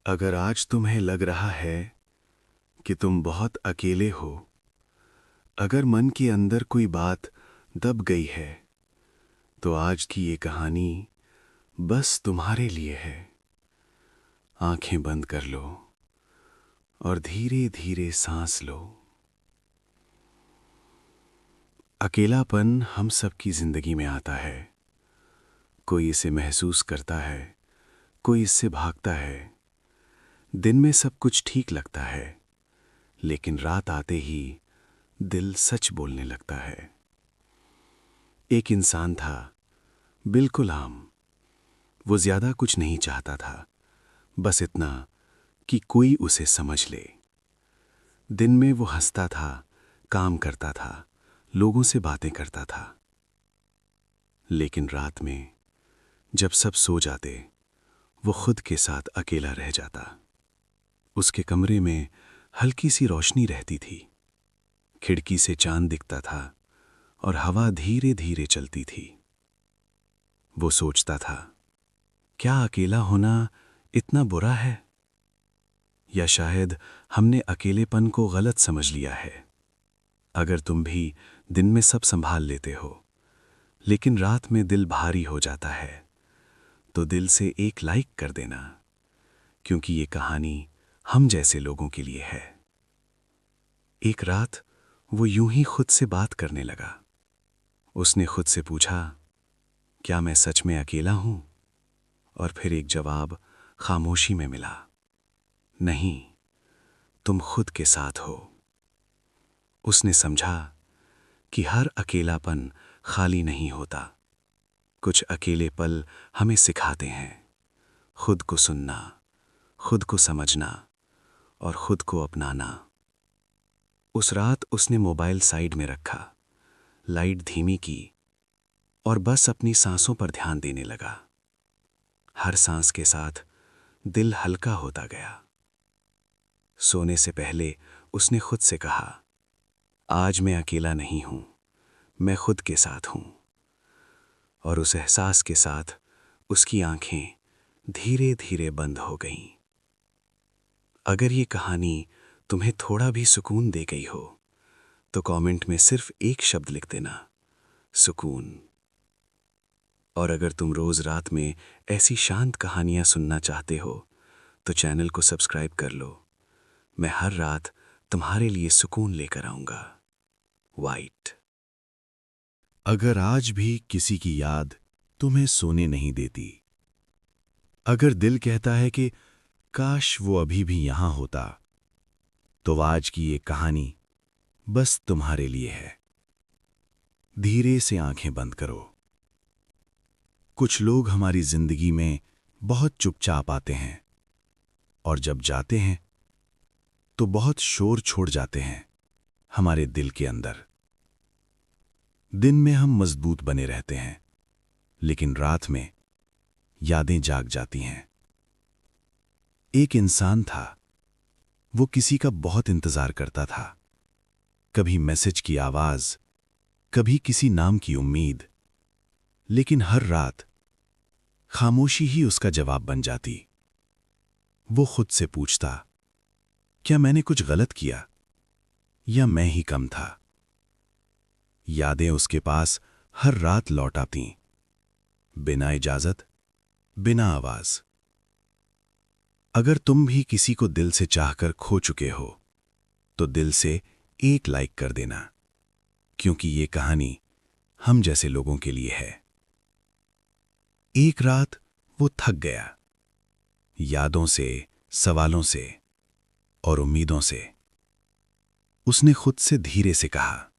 अगर आज तुम्हें लग रहा है कि तुम बहुत अकेले हो, अगर मन के अंदर कोई बात दब गई है, तो आज की ये कहानी बस तुम्हारे लिए है। आंखें बंद कर लो और धीरे धीरे सांस लो। अकेलापन हम सबकी जिंदगी में आता है। कोई इसे महसूस करता है, कोई इससे भागता है। दिन में सब कुछ ठीक लगता है, लेकिन रात आते ही दिल सच बोलने लगता है। एक इंसान था, बिल्कुल आम। वो ज्यादा कुछ नहीं चाहता था, बस इतना कि कोई उसे समझ ले। दिन में वो हंसता था, काम करता था, लोगों से बातें करता था। लेकिन रात में जब सब सो जाते, वो खुद के साथ अकेला रह जाता। उसके कमरे में हल्की सी रोशनी रहती थी। खिड़की से चांद दिखता था और हवा धीरे धीरे चलती थी। वो सोचता था, क्या अकेला होना इतना बुरा है? या शायद हमने अकेलेपन को गलत समझ लिया है। अगर तुम भी दिन में सब संभाल लेते हो, लेकिन रात में दिल भारी हो जाता है, तो दिल से एक लाइक कर देना, क्योंकि ये कहानी हम जैसे लोगों के लिए है। एक रात वो यूं ही खुद से बात करने लगा। उसने खुद से पूछा, क्या मैं सच में अकेला हूं? और फिर एक जवाब खामोशी में मिला, नहीं, तुम खुद के साथ हो। उसने समझा कि हर अकेलापन खाली नहीं होता। कुछ अकेले पल हमें सिखाते हैं खुद को सुनना, खुद को समझना और खुद को अपनाना। उस रात उसने मोबाइल साइड में रखा, लाइट धीमी की और बस अपनी सांसों पर ध्यान देने लगा। हर सांस के साथ दिल हल्का होता गया। सोने से पहले उसने खुद से कहा, आज मैं अकेला नहीं हूं, मैं खुद के साथ हूं। और उस एहसास के साथ उसकी आंखें धीरे धीरे बंद हो गईं। अगर ये कहानी तुम्हें थोड़ा भी सुकून दे गई हो, तो कमेंट में सिर्फ एक शब्द लिख देना, सुकून। और अगर तुम रोज रात में ऐसी शांत कहानियां सुनना चाहते हो, तो चैनल को सब्सक्राइब कर लो। मैं हर रात तुम्हारे लिए सुकून लेकर आऊंगा। वाइट। अगर आज भी किसी की याद तुम्हें सोने नहीं देती, अगर दिल कहता है कि काश वो अभी भी यहां होता, तो आज की ये कहानी बस तुम्हारे लिए है। धीरे से आंखें बंद करो। कुछ लोग हमारी जिंदगी में बहुत चुपचाप आते हैं, और जब जाते हैं तो बहुत शोर छोड़ जाते हैं हमारे दिल के अंदर। दिन में हम मजबूत बने रहते हैं, लेकिन रात में यादें जाग जाती हैं। एक इंसान था, वो किसी का बहुत इंतजार करता था। कभी मैसेज की आवाज, कभी किसी नाम की उम्मीद, लेकिन हर रात खामोशी ही उसका जवाब बन जाती। वो खुद से पूछता, क्या मैंने कुछ गलत किया या मैं ही कम था? यादें उसके पास हर रात लौट आतीं, बिना इजाजत, बिना आवाज। अगर तुम भी किसी को दिल से चाहकर खो चुके हो, तो दिल से एक लाइक कर देना, क्योंकि ये कहानी हम जैसे लोगों के लिए है। एक रात वो थक गया, यादों से, सवालों से और उम्मीदों से। उसने खुद से धीरे से कहा,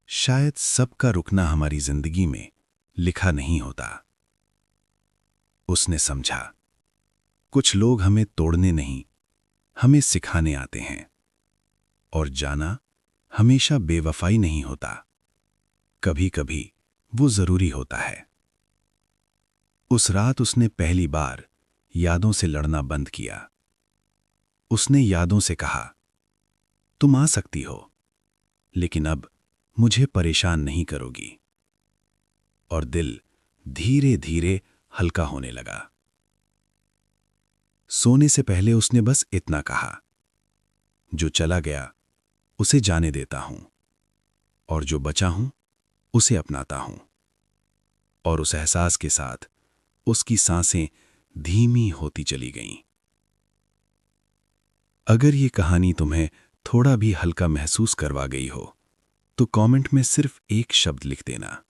शायद सबका रुकना हमारी जिंदगी में लिखा नहीं होता। उसने समझा, कुछ लोग हमें तोड़ने नहीं, हमें सिखाने आते हैं। और जाना हमेशा बेवफाई नहीं होता, कभी कभी वो जरूरी होता है। उस रात उसने पहली बार यादों से लड़ना बंद किया। उसने यादों से कहा, तुम आ सकती हो, लेकिन अब मुझे परेशान नहीं करोगी। और दिल धीरे धीरे हल्का होने लगा। सोने से पहले उसने बस इतना कहा, जो चला गया उसे जाने देता हूं, और जो बचा हूं उसे अपनाता हूं। और उस एहसास के साथ उसकी सांसें धीमी होती चली गईं। अगर ये कहानी तुम्हें थोड़ा भी हल्का महसूस करवा गई हो तो कमेंट में सिर्फ एक शब्द लिख देना,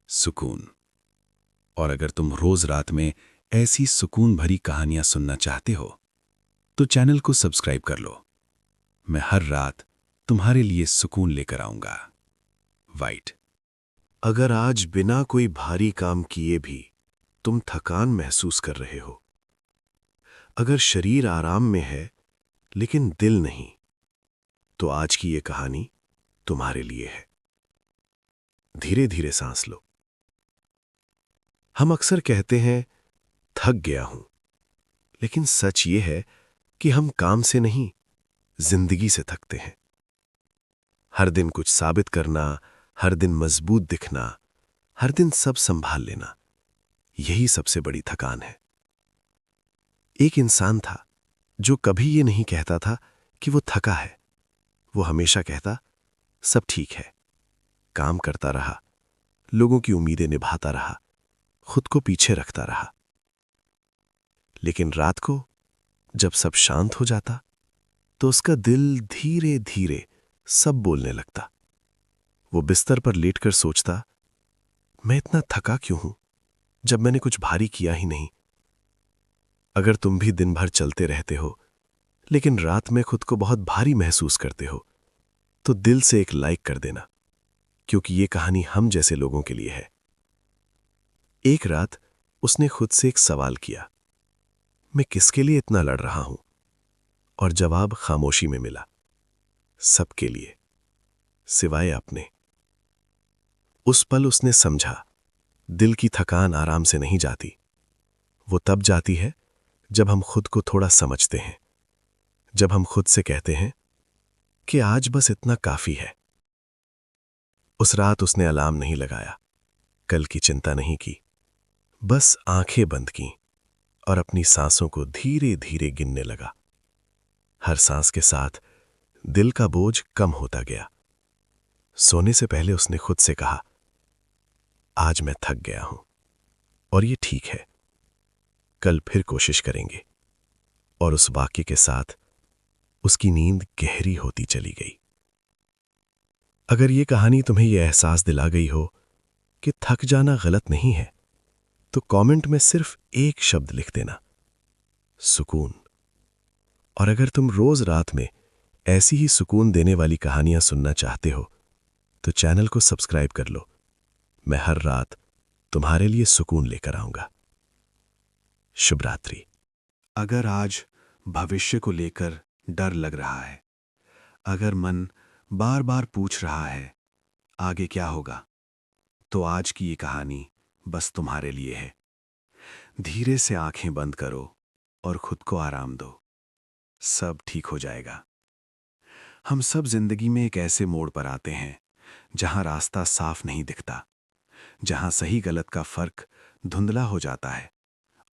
सुकून। और अगर तुम रोज रात में ऐसी सुकून भरी कहानियां सुनना चाहते हो तो चैनल को सब्सक्राइब कर लो। मैं हर रात तुम्हारे लिए सुकून लेकर आऊंगा। वाइट। अगर आज बिना कोई भारी काम किए भी तुम थकान महसूस कर रहे हो, अगर शरीर आराम में है लेकिन दिल नहीं, तो आज की ये कहानी तुम्हारे लिए है। धीरे धीरे सांस लो। हम अक्सर कहते हैं थक गया हूं, लेकिन सच ये है कि हम काम से नहीं, जिंदगी से थकते हैं। हर दिन कुछ साबित करना, हर दिन मजबूत दिखना, हर दिन सब संभाल लेना, यही सबसे बड़ी थकान है। एक इंसान था जो कभी ये नहीं कहता था कि वो थका है। वो हमेशा कहता, सब ठीक है। काम करता रहा, लोगों की उम्मीदें निभाता रहा, खुद को पीछे रखता रहा। लेकिन रात को जब सब शांत हो जाता तो उसका दिल धीरे धीरे सब बोलने लगता। वो बिस्तर पर लेटकर सोचता, मैं इतना थका क्यों हूं जब मैंने कुछ भारी किया ही नहीं। अगर तुम भी दिन भर चलते रहते हो लेकिन रात में खुद को बहुत भारी महसूस करते हो तो दिल से एक लाइक कर देना, क्योंकि ये कहानी हम जैसे लोगों के लिए है। एक रात उसने खुद से एक सवाल किया, मैं किसके लिए इतना लड़ रहा हूं? और जवाब खामोशी में मिला, सबके लिए, सिवाय अपने। उस पल उसने समझा, दिल की थकान आराम से नहीं जाती। वो तब जाती है जब हम खुद को थोड़ा समझते हैं, जब हम खुद से कहते हैं कि आज बस इतना काफी है। उस रात उसने अलार्म नहीं लगाया, कल की चिंता नहीं की, बस आंखें बंद की और अपनी सांसों को धीरे धीरे गिनने लगा। हर सांस के साथ दिल का बोझ कम होता गया। सोने से पहले उसने खुद से कहा, आज मैं थक गया हूं और ये ठीक है, कल फिर कोशिश करेंगे। और उस वाक्य के साथ उसकी नींद गहरी होती चली गई। अगर ये कहानी तुम्हें यह एहसास दिला गई हो कि थक जाना गलत नहीं है, तो कमेंट में सिर्फ एक शब्द लिख देना, सुकून। और अगर तुम रोज रात में ऐसी ही सुकून देने वाली कहानियां सुनना चाहते हो तो चैनल को सब्सक्राइब कर लो। मैं हर रात तुम्हारे लिए सुकून लेकर आऊंगा। शुभ रात्रि। अगर आज भविष्य को लेकर डर लग रहा है, अगर मन बार बार पूछ रहा है आगे क्या होगा, तो आज की ये कहानी बस तुम्हारे लिए है। धीरे से आंखें बंद करो और खुद को आराम दो, सब ठीक हो जाएगा। हम सब जिंदगी में एक ऐसे मोड़ पर आते हैं जहां रास्ता साफ नहीं दिखता, जहां सही गलत का फर्क धुंधला हो जाता है,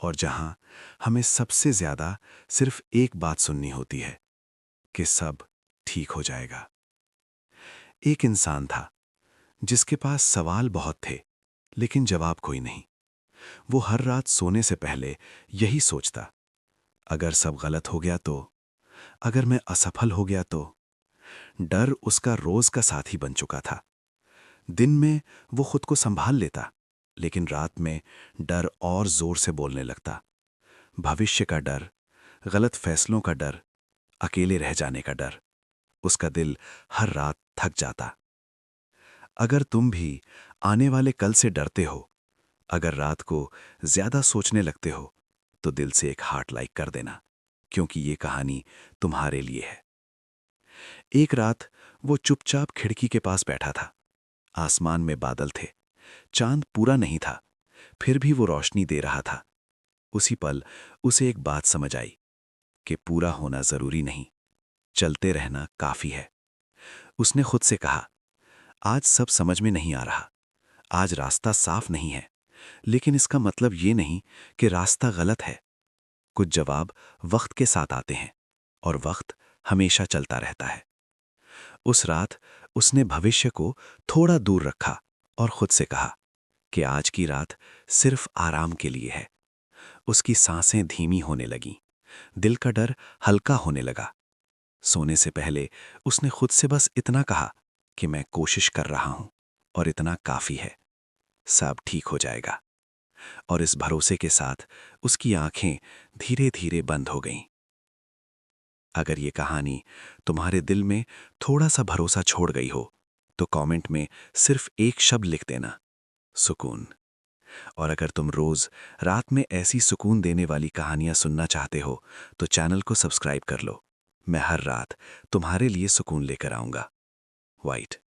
और जहां हमें सबसे ज्यादा सिर्फ एक बात सुननी होती है कि सब ठीक हो जाएगा। एक इंसान था जिसके पास सवाल बहुत थे लेकिन जवाब कोई नहीं। वो हर रात सोने से पहले यही सोचता, अगर सब गलत हो गया तो, अगर मैं असफल हो गया तो। डर उसका रोज का साथी बन चुका था। दिन में वो खुद को संभाल लेता, लेकिन रात में डर और जोर से बोलने लगता। भविष्य का डर, गलत फैसलों का डर, अकेले रह जाने का डर। उसका दिल हर रात थक जाता। अगर तुम भी आने वाले कल से डरते हो, अगर रात को ज्यादा सोचने लगते हो, तो दिल से एक हार्ट लाइक कर देना, क्योंकि ये कहानी तुम्हारे लिए है। एक रात वो चुपचाप खिड़की के पास बैठा था। आसमान में बादल थे, चांद पूरा नहीं था, फिर भी वो रोशनी दे रहा था। उसी पल उसे एक बात समझ आई कि पूरा होना जरूरी नहीं, चलते रहना काफी है। उसने खुद से कहा, आज सब समझ में नहीं आ रहा, आज रास्ता साफ नहीं है, लेकिन इसका मतलब ये नहीं कि रास्ता गलत है। कुछ जवाब वक्त के साथ आते हैं और वक्त हमेशा चलता रहता है। उस रात उसने भविष्य को थोड़ा दूर रखा और खुद से कहा कि आज की रात सिर्फ आराम के लिए है। उसकी सांसें धीमी होने लगीं, दिल का डर हल्का होने लगा। सोने से पहले उसने खुद से बस इतना कहा कि मैं कोशिश कर रहा हूं और इतना काफी है, सब ठीक हो जाएगा। और इस भरोसे के साथ उसकी आंखें धीरे धीरे बंद हो गईं। अगर ये कहानी तुम्हारे दिल में थोड़ा सा भरोसा छोड़ गई हो तो कमेंट में सिर्फ एक शब्द लिख देना, सुकून। और अगर तुम रोज रात में ऐसी सुकून देने वाली कहानियां सुनना चाहते हो तो चैनल को सब्सक्राइब कर लो। मैं हर रात तुम्हारे लिए सुकून लेकर आऊंगा। वाइट।